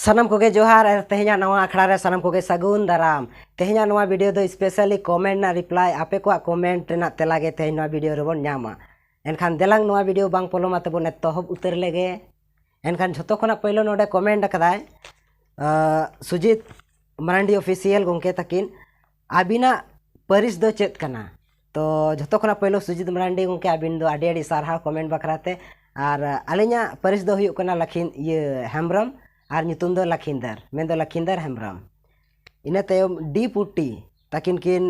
सानाम कोगे जोहार तेहना नवा अखड़ा रे सानाम कोगे सगुन दाराम। तेहना नवा वीडियो दो स्पेशली कमेंट ना रिप्लाई आपे को कमेंट ना तेलागे तेहना नवा वीडियो रेबन नामा। एनखान देलांग नवा वीडियो बांग पोलोमा तेबन एतहब उतर लेगे। एनखान झोतो खना पहिलो नोडे कमेंट कदाय सुजीत मरांडी ऑफिशियल गोंके तकिन आबिना परिस दो चेत कना। तो झोतो खना पहिलो सुजीत मरांडी गोंके आबिन दो आडी आडी सारहा कमेंट बखराते और आलिना परिस दो हुयुक कना लखिन ये हेम्ब्रम और ᱧᱩᱛᱩᱢ ᱫᱚ ᱞᱟᱠᱷᱤᱱᱫᱟᱨ ᱢᱮᱱᱫᱚ ᱞᱟᱠᱷᱤᱱᱫᱟᱨ ᱦᱮᱢᱵᱨᱚᱢ। ᱤᱱᱟᱹ ᱛᱟᱭᱚᱢ डी पुटी तकिन किन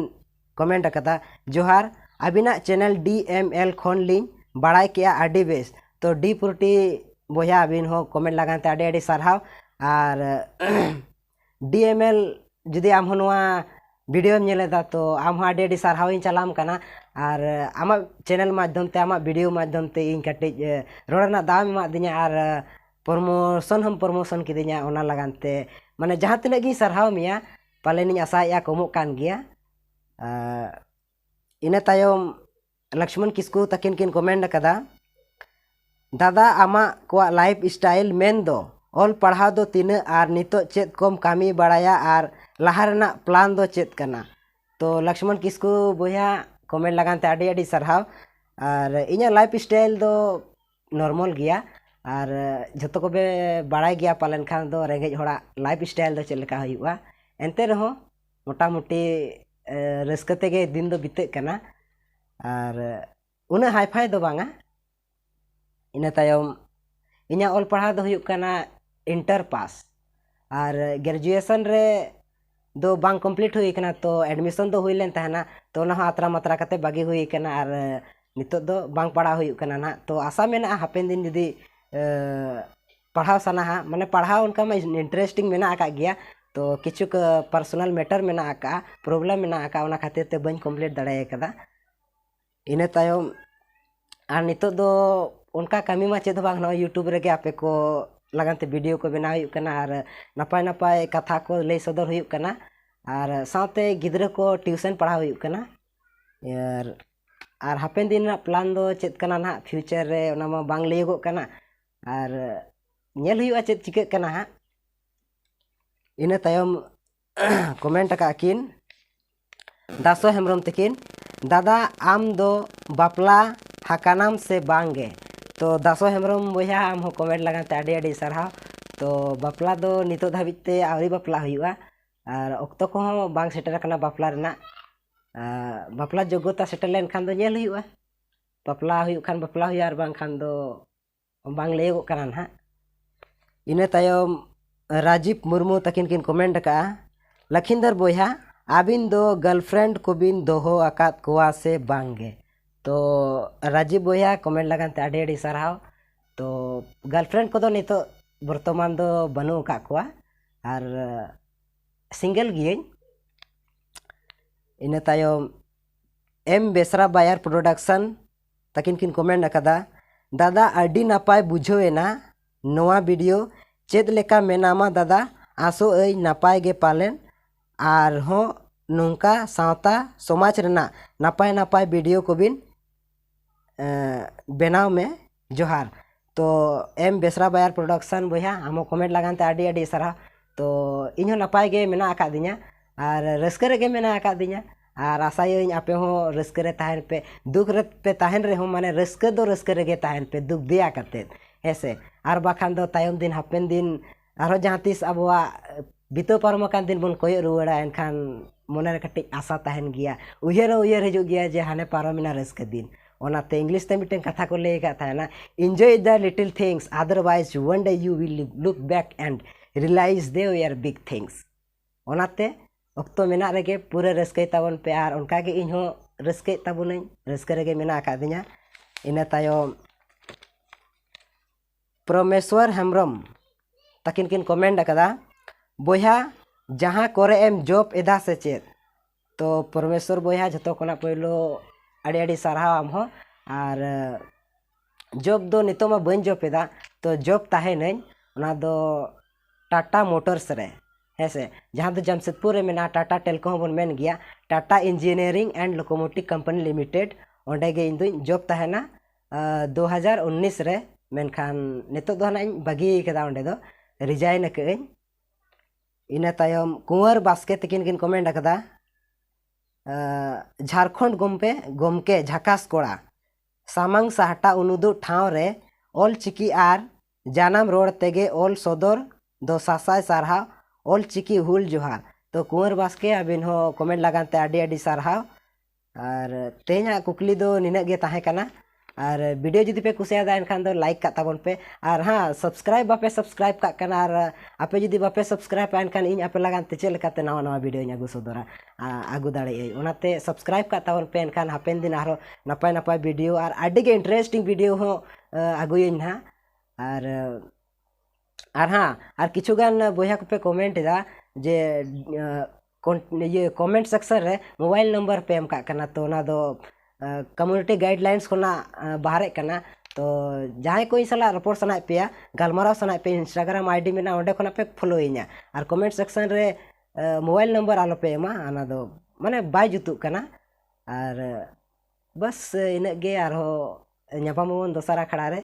कमेंट अकदा जोहार अबिना चैनल DML खन लिंग बड़ाई किया आडी बेस। तो डी पुटी बोया अबिन हो कमेंट लगाते आडी आडी सारहाव और DML जुदी आम नवा वीडियो नेलेदा तो आम आडी आडी सारहाव इन चलाम कना और आमा चैनल माध्यम ते आमा वीडियो माध्यम ते इन कटिज रोडना दाम मा दिnya और प्रमोशन हम प्रमोशन किदिnya ओना लगानते माने जहाँ तिना गी सरहाव मिया पालेनी आसाया कमो कान गिया। इना तायम लक्ष्मण किस्कू तकिन किन कमेंट कदा दादा आमा को लाइफ स्टाइल मेन दो ऑल पढ़ाव दो तीन और नितो चेत कम कामी बड़ाया और लहारना प्लान दो चेत कना। तो लक्ष्मण किस्कू बोया कमेंट लगानते आडी आडी सरहाव और इना लाइफ स्टाइल दो नॉर्मल गिया और झोतो को बे बड़ाई गया पालन खान दो रेंगेज होड़ा लाइफ स्टाइल दो चलका हुआ एनते रहो मोटा मोटी रस्कते के दिन दो बिते कना और उना हाईफाई दो बांगा। इना तायम इना ऑल पढ़ा दो हुयुक कना इंटर पास और ग्रेजुएशन रे दो बांग कंप्लीट हुई कना। तो एडमिशन दो हुई लेन तहना तो ना आतरा मात्रा कते बागी हुई कना और नितो दो बांग पढ़ा हुयुक कना ना। तो आशा मेना हापेन दिन जुदी पढ़ाव सना माने पढ़ाव उनका में इंटरेस्टिंग मेना आका गया। तो किचुक पर्सनल मैटर मेना आका प्रॉब्लम मेना आका उना खातिर ते बन कंप्लीट दड़ाय कदा। इने तायम और नितो दो उनका कमी मा चेद बांग यूट्यूब रे आपे को लगानते वीडियो को बनाव हुयुक कना और नपाय नपाय कथा को लay सदर हुयुक कना और साथे गिद्रा को ट्यूशन पढ़ाव हुयुक कना। और हापेन दिन प्लान दो चेद कना ना फ्यूचर रे ओना मा बांग लैगो कना और नेल हुआ चेत चिके कना हा। इना तायम कमेंट का किन दासो हेम्ब्रम तकिन दादा आम दो बापला हाकानाम से बांगे। तो दासो हेम्ब्रम बोया आम हो कमेंट लगाते आडी आडी सारहा। तो बापला दो नितो धाबिते आवरी बापला हुआ और अक्तो को बांग सेटर कना बापला रेना बापला जोग्यता सेटर लेन खान दो नेल हुआ बापला हुयुक खान बापला हुआ और बांग खान दो बांग लेगो कना हा। इना तायम राजीव मुर्मू तकिन किन कमेंट का लखिंदर बोया आबिन दो गर्लफ्रेंड को बिन दोहो आकात कोआ से बांगे। तो राजीव बोया कमेंट लगाते आडी आडी सारहाव। तो गर्लफ्रेंड को दो नितो वर्तमान दो बनु का कोआ और सिंगल गियें। इना तायम एम बेसरा बायर प्रोडक्शन तकिन किन कमेंट कदा दादा आडी नापाय बुझोएना नवा वीडियो चेद लेका मेनामा दादा आसो ऐ नापाय गे पालेन और हो नोंका सावता समाज रेना नापाय नापाय वीडियो को बिन बनाव में जोहार। तो एम बेसरा बायर प्रोडक्शन बोया हम कमेंट लगाते आडी आडी सारा। तो इन नापाय गे मेना आका दिnya और रस्के रे गे मेना आका दिnya और आशायं आपे हो रस्के रे ताहन पे दुख रे पे ताहन रे हो माने रस्के दो रस्के रे गे ताहन पे दुख दिया करते ऐसे और बाखान दो तायम दिन हापेन दिन आरो जहाँ तीस अबवा बितो पारमकान दिन बन कोय रुवाड़ा एनखान मोने रे कटिज आशा ताहन गिया उयहर उयहर हिजु गिया जे हाने पारमिना रस्के दिन। ओनाते इंग्लिश ते मिटेन कथा को लay का थाना enjoy the little things otherwise one day you will look back and realize they were big things. ओनाते अक्तो मेना रेगे पूरे रस्के ताबन पे और उनका के इन हो रस्के ताबुनई रस्के रेगे मेना का दिnya। इना तायम परमेश्वर हेम्ब्रम तकिन किन कमेंट कदा बोया जहाँ करे एम जॉब एदा से चेत। तो परमेश्वर बोया झतो कोना पहिलो आडी आडी सारहा आम हो और जॉब दो नितो मा बन जॉब एदा। तो जॉब ताहे नहीं ओना दो टाटा मोटर्स रे हेसे जहाँ दो जमशेदपुर में टाटा टेलको बन मेन गया Tata engineering and locomotive company limited ओंडे गे इन दुई जॉब ताहेना 2019 रे मेनखान नितो दो ना बागी कदा ओंडे दो रिजाइन कई ᱤᱱᱟᱹ ᱛᱟᱭᱚᱢ ᱠᱩᱸᱣᱟᱨ ᱵᱟᱥᱠᱮ ᱛᱤᱠᱤᱱ ᱠᱤᱱ ᱠᱚᱢᱮᱱᱴ ᱟᱠᱟᱫᱟ ᱡᱷᱟᱲᱠᱷᱚᱸᱰ ᱜᱚᱢᱠᱮ ᱡᱷᱟᱠᱟᱥ ᱠᱚᱲᱟ ᱥᱟᱢᱟᱝ ᱥᱟᱦᱴᱟ ᱩᱱᱩᱫᱩᱜ ᱴᱷᱟᱶ ᱨᱮ ᱚᱞ ᱪᱤᱠᱤ ᱟᱨ ᱡᱟᱱᱟᱢ ᱨᱚᱲ ᱛᱮᱜᱮ ᱚल सदर दो सासाय सारहाव ऑल चिकी हुल जोहार। तो कुंवर बास्के अबिन हो कमेंट लगाते आडी आडी सारहाव और तेना कुकली दो निनग गे ताहे कना और वीडियो जुदी पे कुसियादा एनखान दो लाइक का ताबन पे और हाँ सब्सक्राइब बापे सब्सक्राइब का कना और आपे जुदी बापे सब्सक्राइब का एनखान इन आपे लगाते चेल लेकाते नवा नवा वीडियो इन आगु सदरा आगु दाड़े ओनाते सब्सक्राइब का ताबन पे एनखान हापेन दिन आरो नपाय नपाय वीडियो और आडी गे इंटरेस्टिंग वीडियो हो आगुइन हा और हाँ और किछुगान बया को पे कमेंट दा जे ये कमेंट सेक्शन रे मोबाइल नंबर पे एम का कना तो ना दो कम्युनिटी गाइडलाइंस को बाहर कना तो जहाँ कोई सला रपोर्ट सना पे गलमाराव सना पे इंस्टाग्राम आईडी में ना पे फॉलो इना और कमेंट सेक्शन रे मोबाइल नंबर आलो पे एमा आना दो माने बाय जुतु कना और बस इनगे और ᱧᱟᱯᱟᱢ ᱟᱵᱚᱱ ᱫᱚᱥᱟᱨ ᱟᱠᱷᱲᱟ ᱨᱮ।